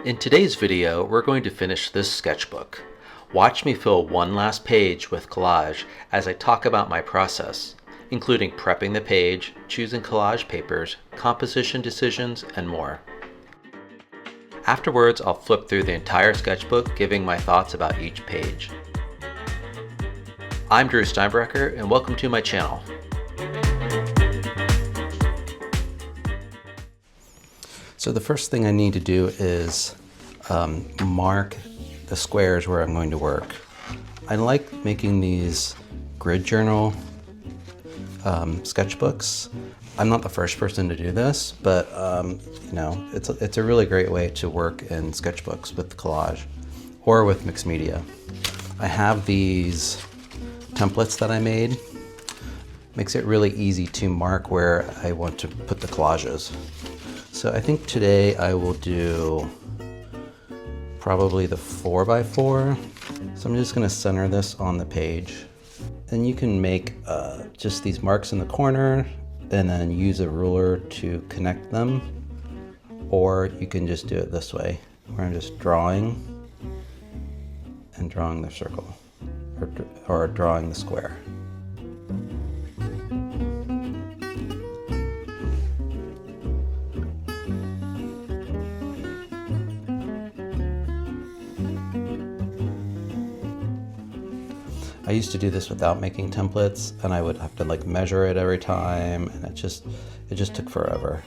In today's video, we're going to finish this sketchbook. Watch me fill one last page with collage as I talk about my process, including prepping the page, choosing collage papers, composition decisions, and more. Afterwards, I'll flip through the entire sketchbook, giving my thoughts about each page. I'm Drew Steinbrecher, and welcome to my channel. So the first thing I need to do is mark the squares where I'm going to work. I like making these grid journal sketchbooks. I'm not the first person to do this, but you know, it's a really great way to work in sketchbooks with collage or with mixed media. I have these templates that I made. Makes it really easy to mark where I want to put the collages. So I think today I will do probably the 4x4. So I'm just gonna center this on the page. And you can make just these marks in the corner and then use a ruler to connect them. Or you can just do it this way, where I'm just drawing and drawing the circle, or drawing the square. I used to do this without making templates, and I would have to like measure it every time, and it just took forever.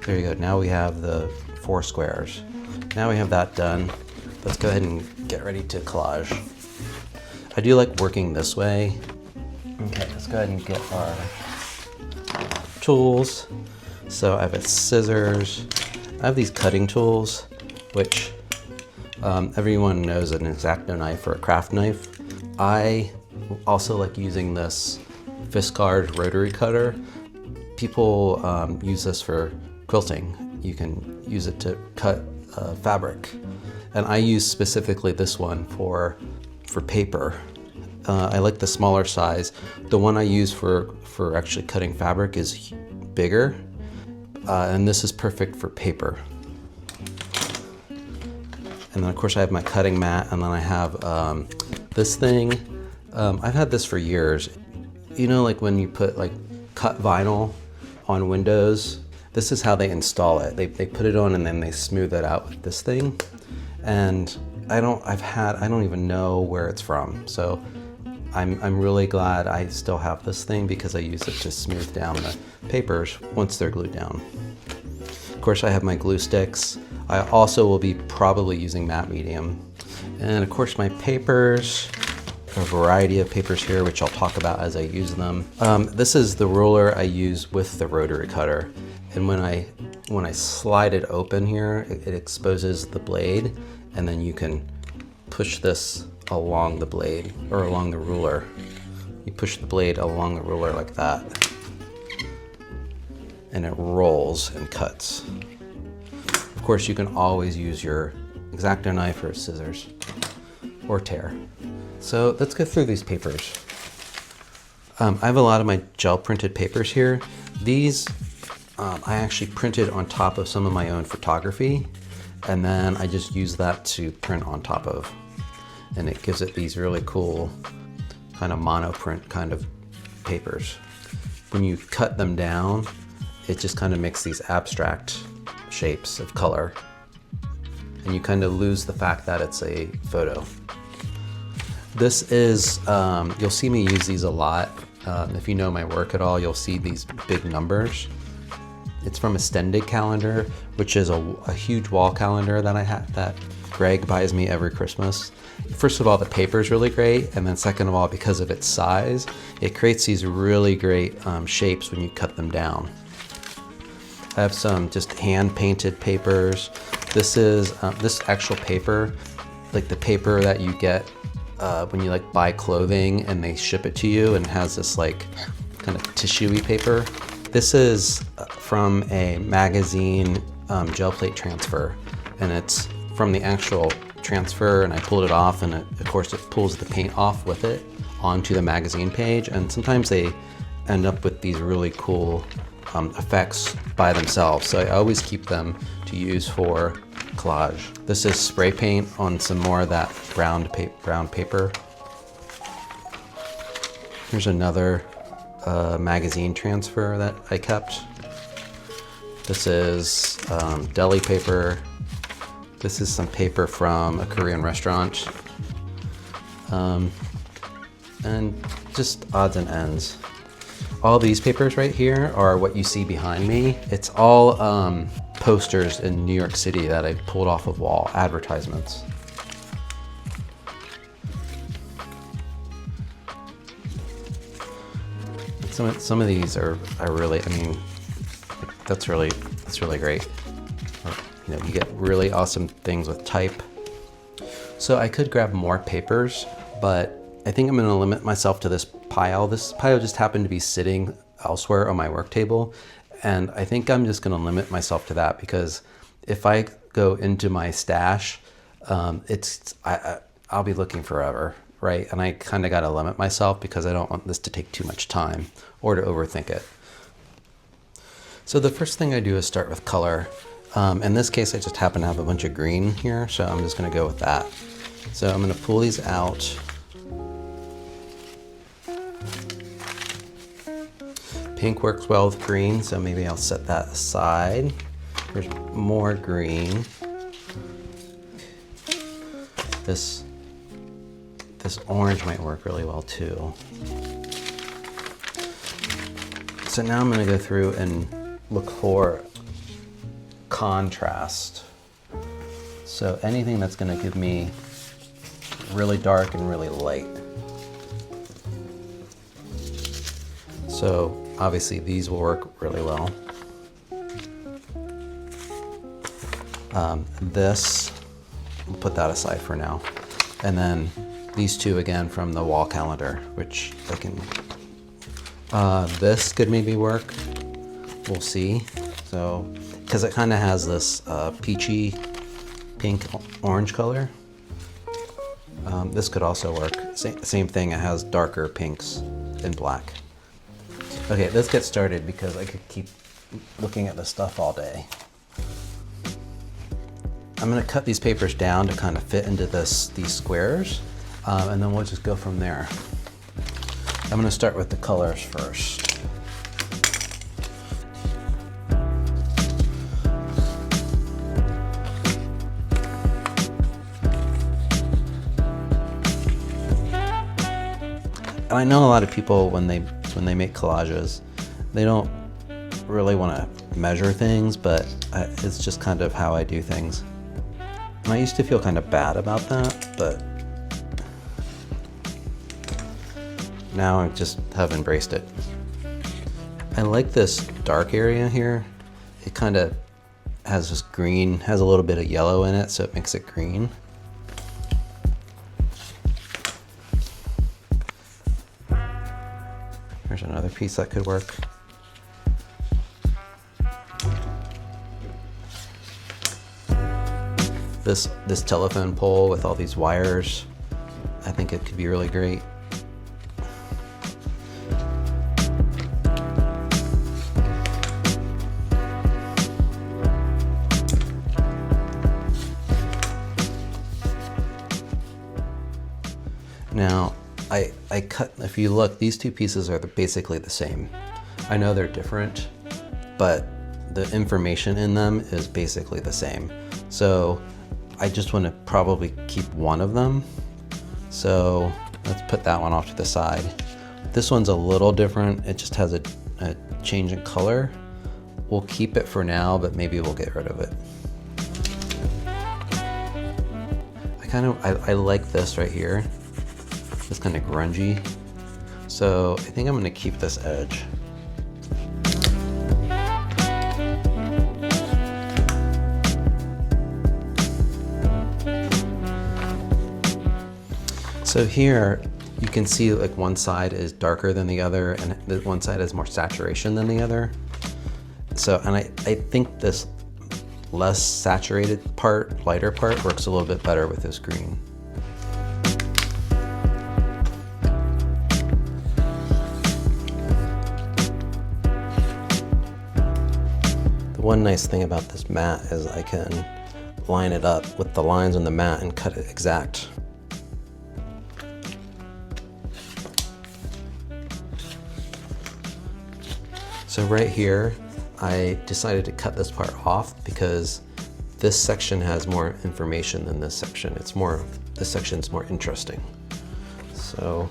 There you go. Now we have the 4 squares. Now we have that done. Let's go ahead and get ready to collage. I do like working this way. Okay, let's go ahead and get our tools. So I have a scissors. I have these cutting tools, which everyone knows an X-Acto knife or a craft knife. I also like using this Fiskars rotary cutter. People use this for quilting. You can use it to cut fabric. And I use specifically this one for paper. I like the smaller size. The one I use for actually cutting fabric is bigger, and this is perfect for paper. And then of course I have my cutting mat, and then I have this thing. I've had this for years. You know, like when you put like cut vinyl on windows, this is how they install it. They put it on and then they smooth it out with this thing. And I don't even know where it's from. So I'm really glad I still have this thing because I use it to smooth down the papers once they're glued down. Of course, I have my glue sticks. I also will be probably using matte medium. And of course, my papers, a variety of papers here, which I'll talk about as I use them. This is the ruler I use with the rotary cutter. And when I slide it open here, it exposes the blade, and then you can push this along the blade or along the ruler. You push the blade along the ruler like that, and it rolls and cuts. Of course, you can always use your X-Acto knife or scissors or tear. So let's go through these papers. I have a lot of my gel printed papers here. These I actually printed on top of some of my own photography, and then I just use that to print on top of. And it gives it these really cool kind of monoprint kind of papers. When you cut them down, it just kind of makes these abstract shapes of color. And you kind of lose the fact that it's a photo. This is, you'll see me use these a lot. If you know my work at all, you'll see these big numbers. It's from a Stendig calendar, which is a huge wall calendar that I have, that Greg buys me every Christmas. First of all, the paper is really great, and then second of all, because of its size, it creates these really great shapes when you cut them down. I have some just hand-painted papers. This is this actual paper, like the paper that you get when you like buy clothing and they ship it to you, and has this like kind of tissue-y paper. This is from a magazine gel plate transfer, and it's from the actual transfer and I pulled it off, and of course it pulls the paint off with it onto the magazine page, and sometimes they end up with these really cool effects by themselves. So I always keep them to use for collage. This is spray paint on some more of that brown paper. Here's another magazine transfer that I kept. This is deli paper. This is some paper from a Korean restaurant. And just odds and ends. All these papers right here are what you see behind me. It's all posters in New York City that I pulled off of wall, advertisements. Some of these are really, I mean, that's really great. You know, you get really awesome things with type. So I could grab more papers, but I think I'm gonna limit myself to this pile. This pile just happened to be sitting elsewhere on my work table, and I think I'm just gonna limit myself to that, because if I go into my stash, I'll be looking forever, right? And I kind of gotta limit myself because I don't want this to take too much time or to overthink it. So the first thing I do is start with color. In this case, I just happen to have a bunch of green here, so I'm just gonna go with that. So I'm gonna pull these out. Pink works well with green, so maybe I'll set that aside. There's more green. This orange might work really well too. So now I'm gonna go through and look for contrast. So anything that's gonna give me really dark and really light. So obviously these will work really well. This, we'll put that aside for now. And then these two again from the wall calendar, which I can, this could maybe work. We'll see. So, because it kind of has this peachy pink orange color. This could also work. Same thing, it has darker pinks and black. Okay, let's get started because I could keep looking at this stuff all day. I'm gonna cut these papers down to kind of fit into these squares, and then we'll just go from there. I'm gonna start with the colors first. And I know a lot of people, when they make collages, they don't really want to measure things, but it's just kind of how I do things. And I used to feel kind of bad about that, but now I just have embraced it. I like this dark area here. It kind of has this green, has a little bit of yellow in it, so it makes it green. There's another piece that could work. This telephone pole with all these wires, I think it could be really great. Now, I cut, if you look, these two pieces are basically the same. I know they're different, but the information in them is basically the same. So I just want to probably keep one of them. So let's put that one off to the side. This one's a little different. It just has a change in color. We'll keep it for now, but maybe we'll get rid of it. I like this right here. It's kind of grungy. So I think I'm gonna keep this edge. So here you can see like one side is darker than the other and the one side has more saturation than the other. So, and I think this less saturated part, lighter part, works a little bit better with this green. The one nice thing about this mat is I can line it up with the lines on the mat and cut it exact. So right here, I decided to cut this part off because this section has more information than this section. This section's more interesting. So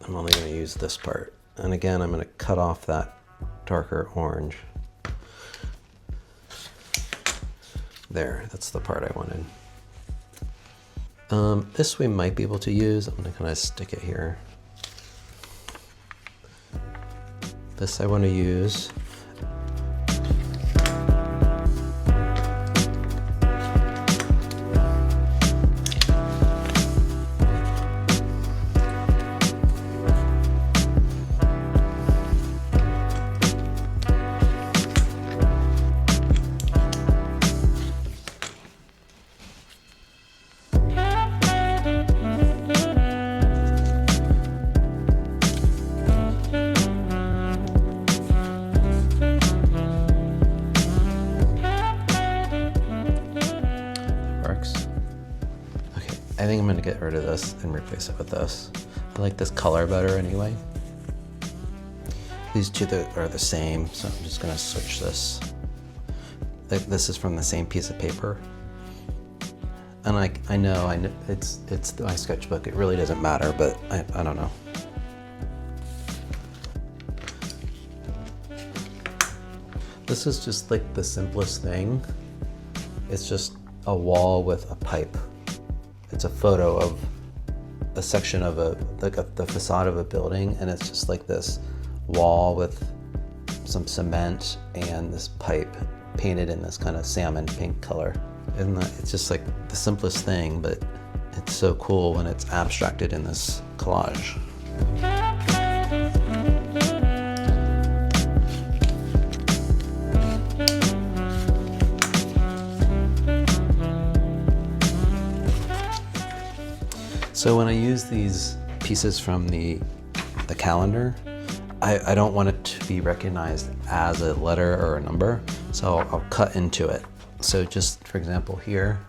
I'm only gonna use this part. And again, I'm gonna cut off that darker orange. There, that's the part I wanted. This we might be able to use. I'm gonna kind of stick it here. This I want to use. I think I'm gonna get rid of this and replace it with this. I like this color better anyway. These two are the same, so I'm just gonna switch this. This is from the same piece of paper. And I know it's my sketchbook. It really doesn't matter, but I don't know. This is just like the simplest thing. It's just a wall with a pipe. It's a photo of a section of the facade of a building, and it's just like this wall with some cement and this pipe painted in this kind of salmon pink color. And it's just like the simplest thing, but it's so cool when it's abstracted in this collage. So when I use these pieces from the calendar, I don't want it to be recognized as a letter or a number, so I'll cut into it. So just for example here,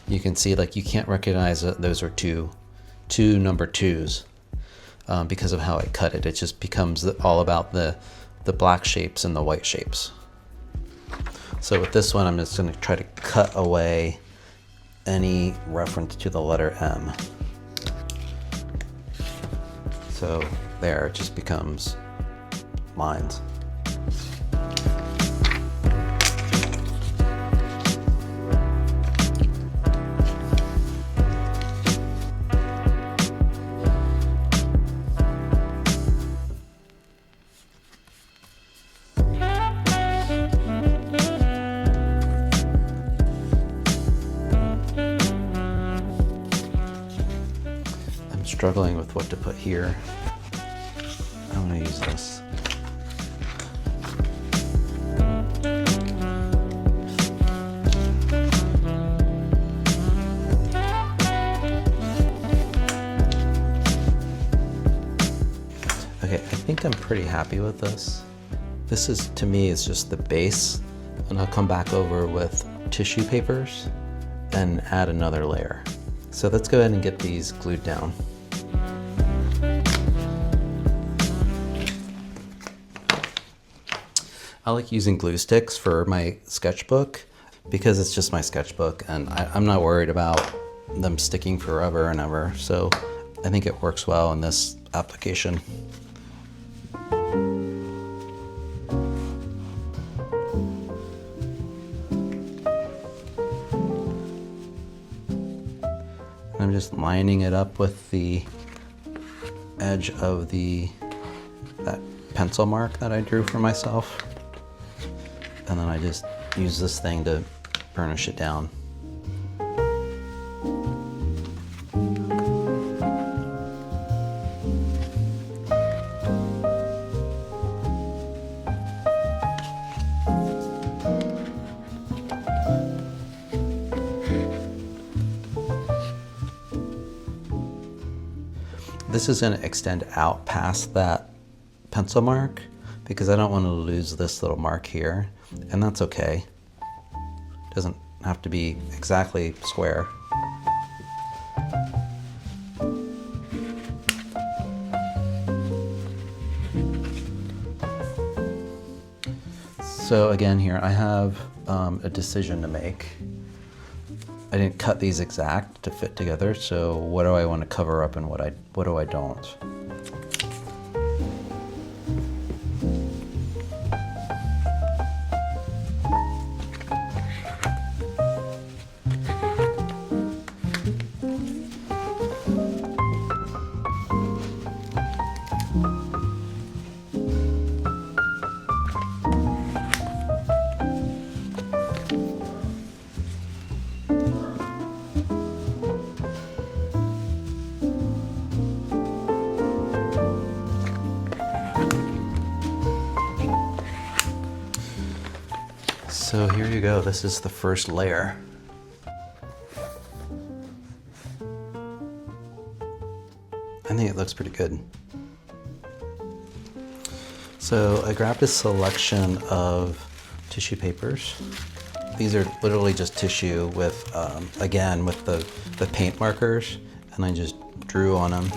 you can see like you can't recognize that those are two number twos because of how I cut it. It just becomes all about the black shapes and the white shapes. So with this one, I'm just going to try to cut away any reference to the letter M. So there, it just becomes lines. Struggling with what to put here. I'm going to use this. Okay, I think I'm pretty happy with this. This is, to me, is just the base, and I'll come back over with tissue papers and add another layer. So let's go ahead and get these glued down. I like using glue sticks for my sketchbook because it's just my sketchbook and I'm not worried about them sticking forever and ever. So I think it works well in this application. I'm just lining it up with the edge of that pencil mark that I drew for myself. And then I just use this thing to burnish it down. this is going to extend out past that pencil mark because I don't want to lose this little mark here, and that's okay. It doesn't have to be exactly square. So again here I have a decision to make. I didn't cut these exact to fit together, so what do I want to cover up and what do I don't? So here you go, this is the first layer. I think it looks pretty good. So I grabbed a selection of tissue papers. These are literally just tissue with, again, with the paint markers, and I just drew on them.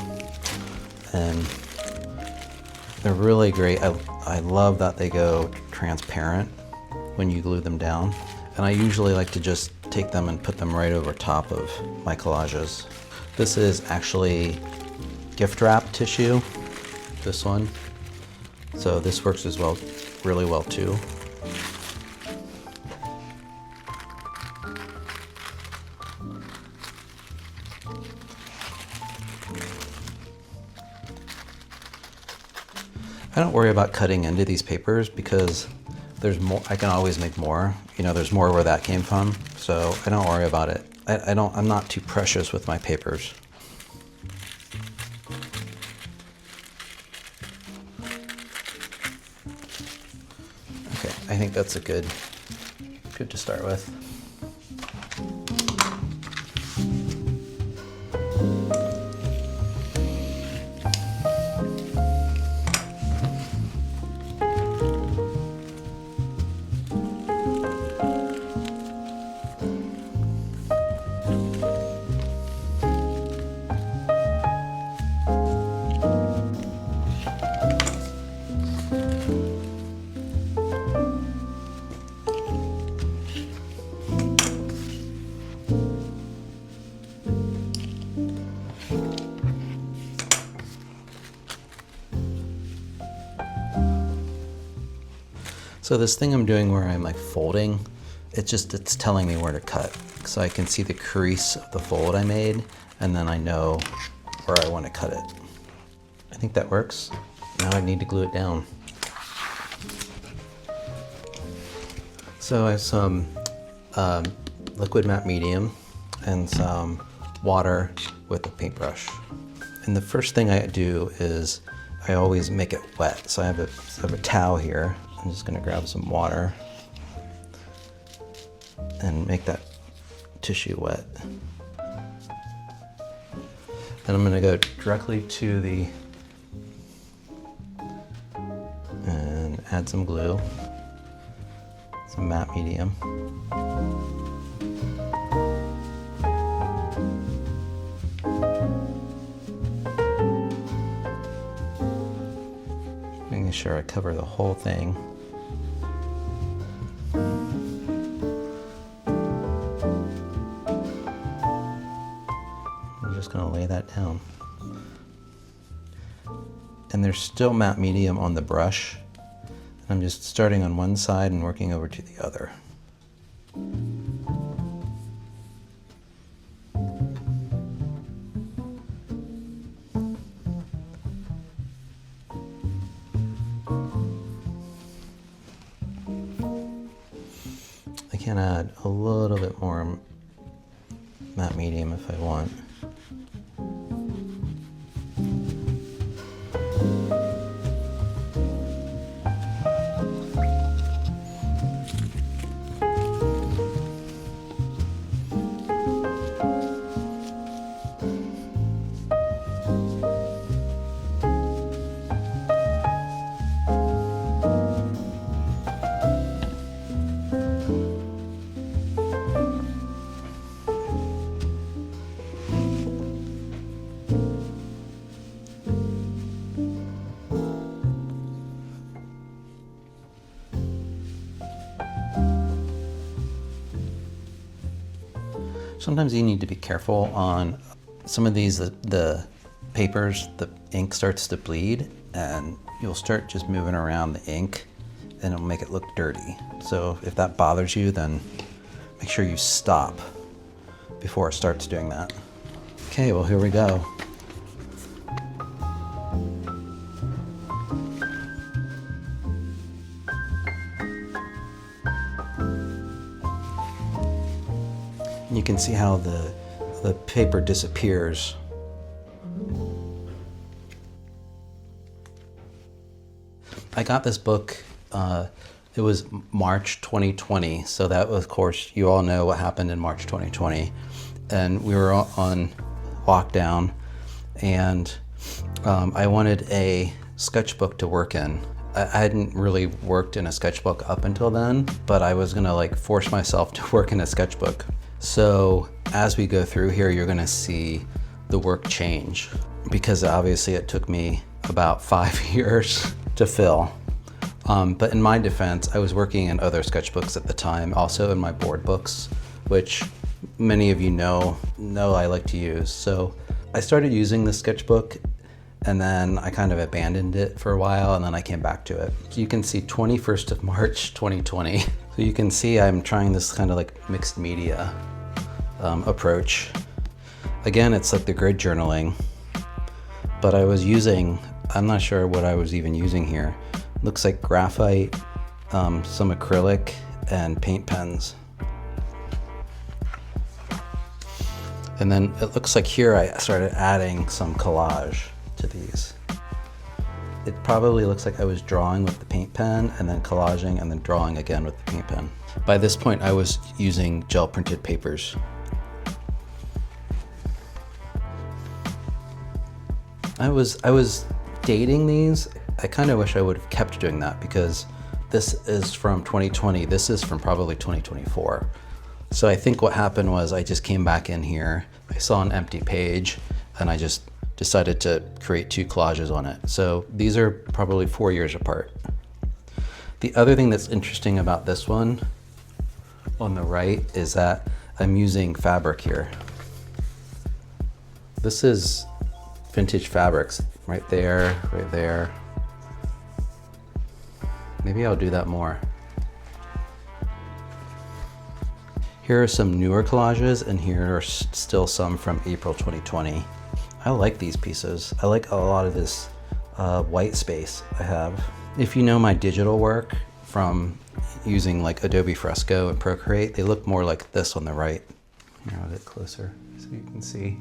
And they're really great. I love that they go transparent when you glue them down. And I usually like to just take them and put them right over top of my collages. This is actually gift wrap tissue, this one. So this works as well, really well too. I don't worry about cutting into these papers because there's more, I can always make more. You know, there's more where that came from, so I don't worry about it. I'm not too precious with my papers. Okay, I think that's a good to start with. So this thing I'm doing where I'm like folding, it's telling me where to cut. So I can see the crease of the fold I made, and then I know where I want to cut it. I think that works. Now I need to glue it down. So I have some liquid matte medium and some water with a paintbrush. And the first thing I do is I always make it wet. So I have a towel here. I'm just gonna grab some water and make that tissue wet. Then I'm gonna go directly to and add some glue, some matte medium. Making sure I cover the whole thing. I'm just going to lay that down. And there's still matte medium on the brush. I'm just starting on one side and working over to the other. I can add a little bit more matte medium if I want. Sometimes you need to be careful on some of these, the papers, the ink starts to bleed and you'll start just moving around the ink and it'll make it look dirty. So if that bothers you, then make sure you stop before it starts doing that. Okay, well, here we go. You can see how the paper disappears. I got this book, it was March 2020, so that was, of course, you all know what happened in March 2020. And we were on lockdown, and I wanted a sketchbook to work in. I hadn't really worked in a sketchbook up until then, but I was gonna like force myself to work in a sketchbook. So as we go through here, you're gonna see the work change, because obviously it took me about 5 years to fill. But in my defense, I was working in other sketchbooks at the time, also in my board books, which many of you know I like to use. So I started using the sketchbook, and then I kind of abandoned it for a while, and then I came back to it. So you can see 21st of March 2020. So you can see I'm trying this kind of like mixed media approach. Again, it's like the grid journaling, but I was using, I'm not sure what I was even using here. Looks like graphite, some acrylic, and paint pens. And then it looks like here I started adding some collage to these. It probably looks like I was drawing with the paint pen and then collaging and then drawing again with the paint pen. By this point, I was using gel printed papers. I was dating these. I kind of wish I would have kept doing that, because this is from 2020. This is from probably 2024. So I think what happened was I just came back in here, I saw an empty page, and I just decided to create 2 collages on it. So these are probably 4 years apart. The other thing that's interesting about this one on the right is that I'm using fabric here. This is vintage fabrics, right there, right there. Maybe I'll do that more. Here are some newer collages, and here are still some from April 2020. I like these pieces. I like a lot of this white space I have. If you know my digital work from using like Adobe Fresco and Procreate, they look more like this on the right. Here, I'll get closer so you can see.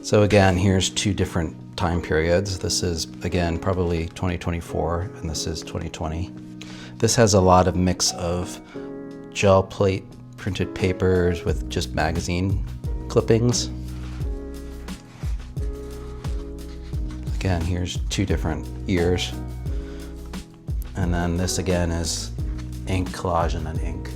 So again, here's 2 different time periods. This is, again, probably 2024, and this is 2020. This has a lot of mix of gel plate printed papers with just magazine clippings. Again, here's 2 different years. And then this again is ink collage and then ink.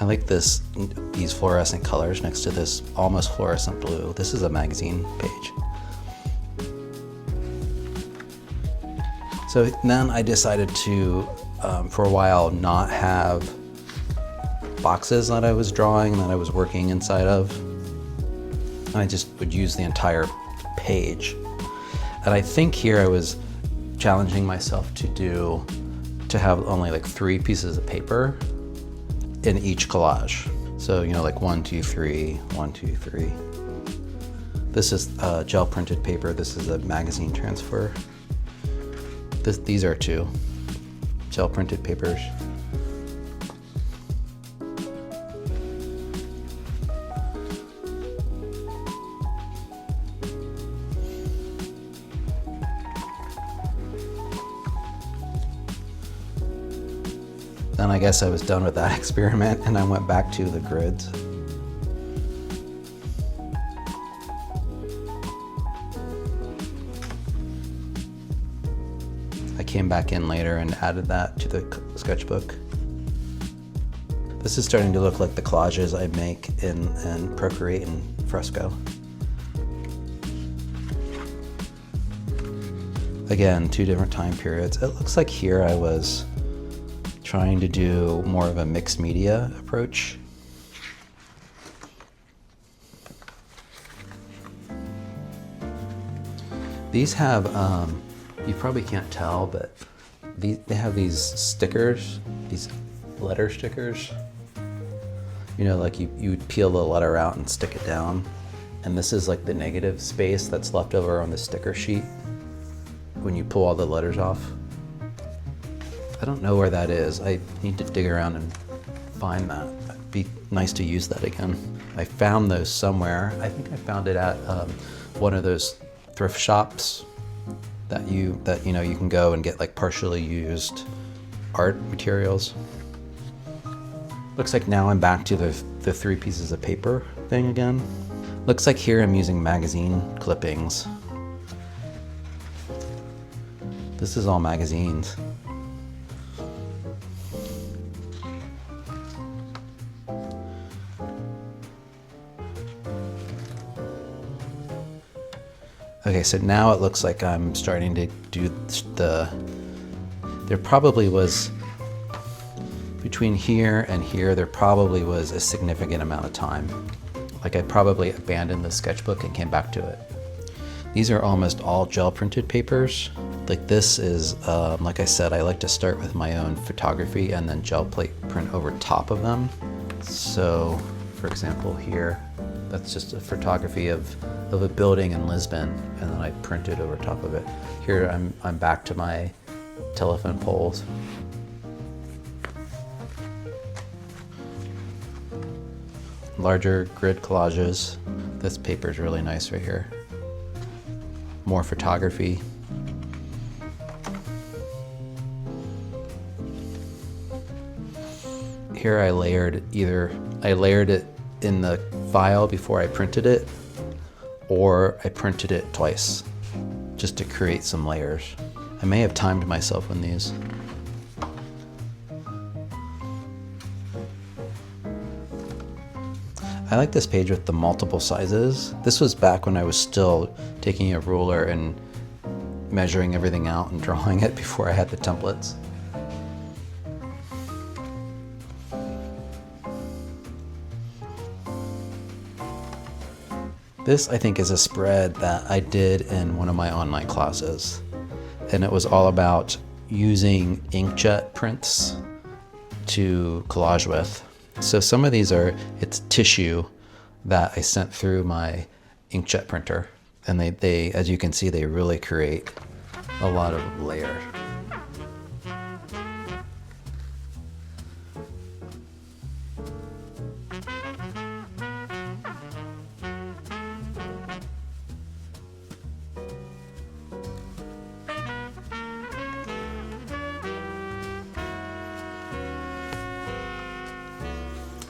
I like these fluorescent colors next to this almost fluorescent blue. This is a magazine page. So then I decided to, for a while, not have boxes that I was drawing, that I was working inside of. I just would use the entire page. And I think here I was challenging myself to have only like 3 pieces of paper in each collage. So, you know, like 1, 2, 3, 1, 2, 3. This is gel printed paper. This is a magazine transfer. These are 2 gel printed papers. Then I guess I was done with that experiment and I went back to the grids. I came back in later and added that to the sketchbook. This is starting to look like the collages I make in Procreate and Fresco. Again, 2 different time periods. It looks like here I was trying to do more of a mixed media approach. These have, you probably can't tell, but they have these stickers, these letter stickers. You know, like you would peel the letter out and stick it down. And this is like the negative space that's left over on the sticker sheet when you pull all the letters off. I don't know where that is. I need to dig around and find that. It'd be nice to use that again. I found those somewhere. I think I found it at one of those thrift shops that you know you can go and get like partially used art materials. Looks like now I'm back to the 3 pieces of paper thing again. Looks like here I'm using magazine clippings. This is all magazines. Okay, so now it looks like I'm starting to do there probably was, between here and here, there probably was a significant amount of time. Like I probably abandoned the sketchbook and came back to it. These are almost all gel printed papers. Like this is, like I said, I like to start with my own photography and then gel plate print over top of them. So, for example, here, that's just a photography of a building in Lisbon, and then I printed over top of it. Here I'm back to my telephone poles. Larger grid collages. This paper is really nice right here. More photography. Here I layered it in the file before I printed it, or I printed it twice just to create some layers. I may have timed myself on these. I like this page with the multiple sizes. This was back when I was still taking a ruler and measuring everything out and drawing it before I had the templates. This, I think, is a spread that I did in one of my online classes. And it was all about using inkjet prints to collage with. So some of these it's tissue that I sent through my inkjet printer. And they, as you can see, they really create a lot of layer.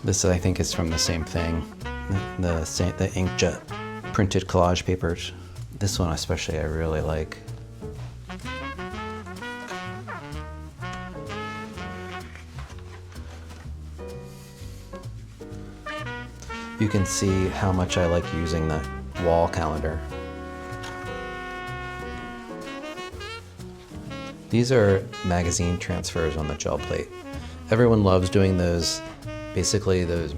This, I think, is from the same thing, the inkjet printed collage papers. This one especially I really like. You can see how much I like using that wall calendar. These are magazine transfers on the gel plate. Everyone loves doing those, basically those,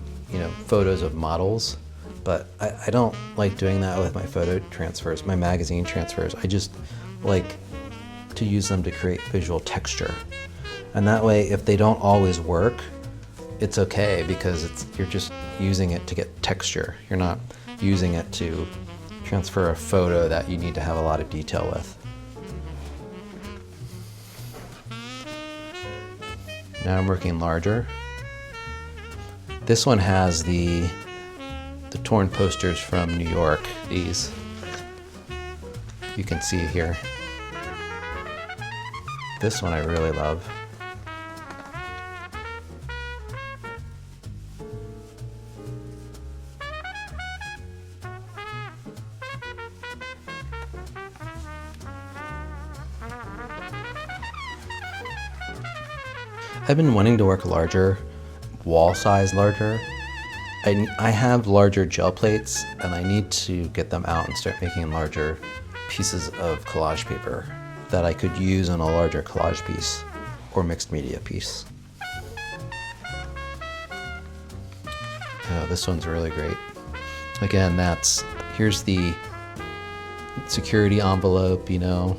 photos of models, but I don't like doing that with my photo transfers, my magazine transfers. I just like to use them to create visual texture. And that way, if they don't always work, it's okay, because you're just using it to get texture. You're not using it to transfer a photo that you need to have a lot of detail with. Now I'm working larger. This one has the torn posters from New York, these. You can see here. This one I really love. I've been wanting to work larger wall size larger. I have larger gel plates and I need to get them out and start making larger pieces of collage paper that I could use on a larger collage piece or mixed media piece. Oh, this one's really great. Again, here's the security envelope, you know,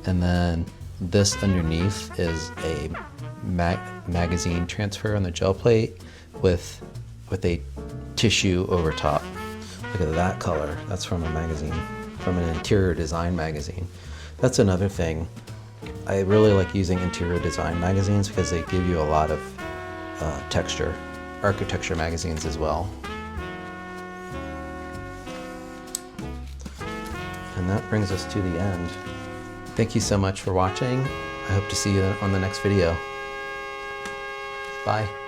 and then this underneath is a magazine transfer on the gel plate with a tissue over top. Look at that color. That's from a magazine, from an interior design magazine. That's another thing. I really like using interior design magazines because they give you a lot of texture. Architecture magazines as well. And that brings us to the end. Thank you so much for watching. I hope to see you on the next video. Bye.